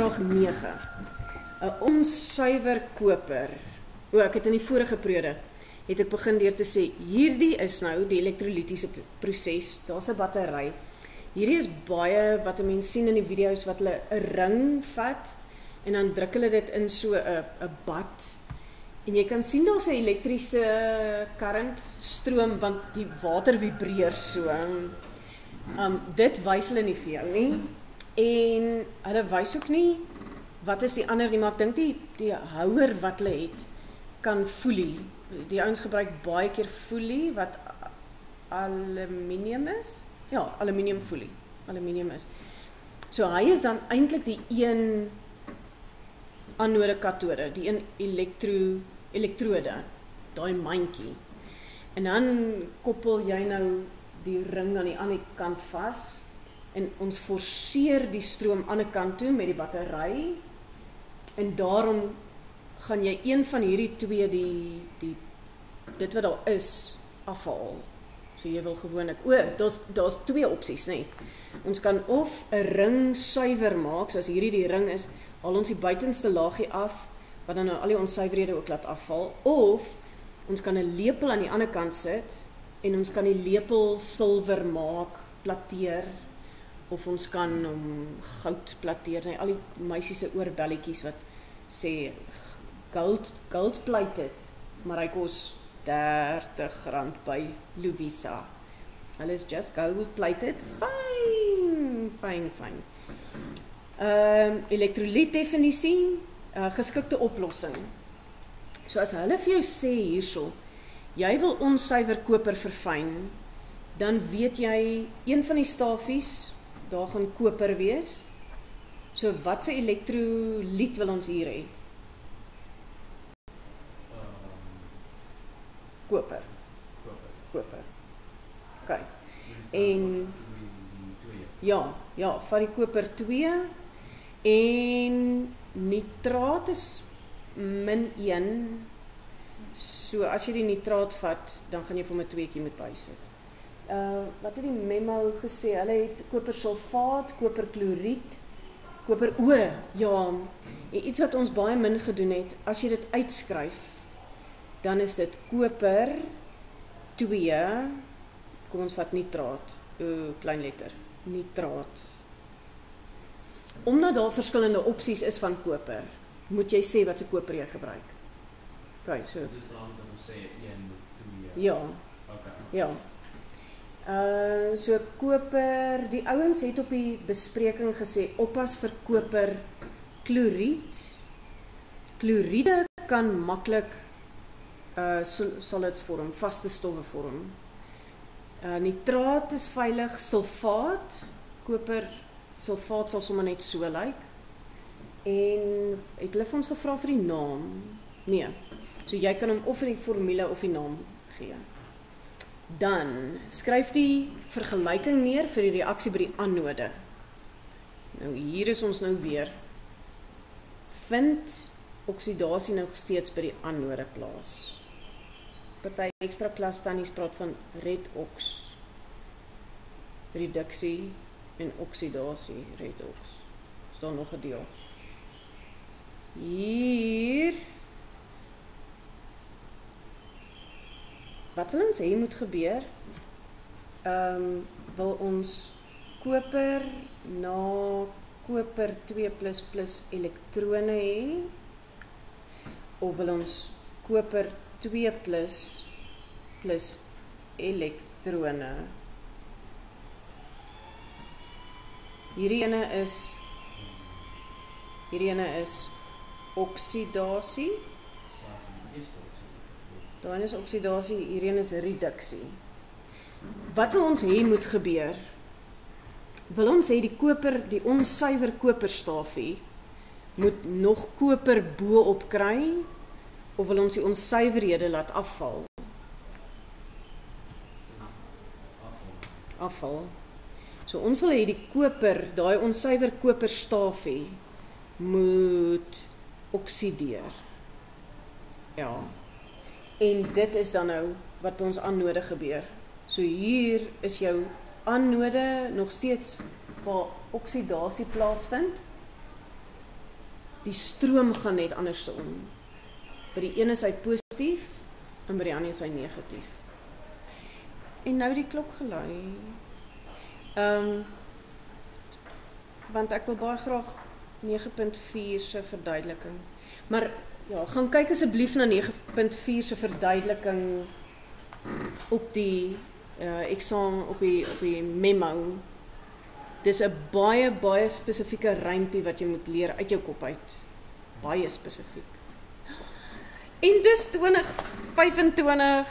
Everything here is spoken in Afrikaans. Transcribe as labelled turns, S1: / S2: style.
S1: Vraag 9. 'n Onsuiwer koper. Ek het in die vorige periode het ek begin deur te sê, hierdie is nou die elektrolytiese proses, daar's 'n battery. Hierdie is baie wat 'n mens sien in die video's wat hulle 'n ring vat en dan druk hulle dit in so 'n bad. En jy kan sien daar's 'n elektriese current stroom want die water vibreer so. Dit wys hulle nie vir jou nie. En hulle wys ook nie wat is die ander nie, maar ek dink die houer wat hulle het kan folie. Die ouens gebruik baie keer folie wat aluminium is. Ja, aluminiumfolie. Aluminium is. So hy is dan eintlik die een anode katode, die een elektrode, daai mandjie. En dan koppel jy nou die ring aan die ander kant vas en ons forceer die stroom aan die kant toe met die battery en daarom gaan jy een van hierdie twee dit wat daar is afhaal. So jy wil gewoonlik, daar's twee opsies, nee. Ons kan of 'n ring suiwer maak, soos hierdie die ring is, haal ons die buitenste laagie af, wat dan nou al die onsuiverhede ook laat afval, of ons kan 'n lepel aan die ander kant sit, en ons kan die lepel silwer maak, plateer, of ons kan hom goud plateer, nee, al die meisies se oorbelletjies wat sê, gold plated, maar hy kos R30 by Lovisa. Hulle is just gold plated. Fine. Elektrolyt definisie, geskikte oplossing. So as hulle vir jou sê hierso, jy wil onsuiwer koper verfyn, dan weet jy, een van die stafies, daar gaan koper wees. So wat se elektrolyt wil ons hier hê? Koper. OK. En ja, vat die koper 2 en nitraat is -1. So as jy die nitraat vat, dan gaan jy vir hom 'n 2tjie moet bysit. Wat het die memo gesê? Hulle het kopersulfaat, koperkloried, iets wat ons baie min gedoen het, as jy dit uitskryf, dan is dit koper 2, kom ons vat nitraat, klein letter, nitraat. Omdat daar verskillende opsies is van koper, moet jy sê wat se koper jy gebruik. OK, so.
S2: Dis belangrijk dat ons sê 1 of 2.
S1: Ja.
S2: Okay.
S1: Ja. So koper, die ouens het op die bespreking gesê, oppas vir koper kloried. Kloriede kan maklik solids vorm, vaste stowwe vorm. Nitraat is veilig, sulfaat, koper, sulfaat sal sommer net so lyk. En het hulle vir ons gevra vir die naam? Nee. So jy kan hom of vir die formule of die naam gee. Dan skryf die vergelyking neer vir die reaksie by die anode. Nou hier is ons nou weer. Vind oksidasie nou steeds by die anode plaas. Party ekstra klas tannies praat van redox. Reduksie en oksidasie, redox. Is daar nog 'n deel? Hier. Wat wil ons hê moet gebeur? Wil ons koper na koper 2++ elektrone hê? Of wil ons koper 2++ elektrone? Hierdie ene is oksidasie. Daar is oksidasie, hierdie is reduksie. Wat wil ons hê moet gebeur? Wil ons hê die koper, die onsuiwer koperstafie moet nog koper bo-op kry, of wil ons die onsuiverhede laat afval? Afval. So ons wil hê die koper, daai onsuiwer koperstafie moet oksideer. Ja. En dit is dan nou wat by ons anode gebeur. So hier is jou anode nog steeds waar oksidasie plaasvind. die stroom gaan net anders om. By die een is hy positief en by die ander is hy negatief. En nou die klok gelui. Want ek wil baie graag 9.4 se verduideliking. Maar ja, gaan kyk asseblief na 9.4 se verduideliking op die eksamen, op die memo. Dis 'n baie spesifieke rympie wat jy moet leer uit jou kop uit. Baie spesifiek. En dis 2025.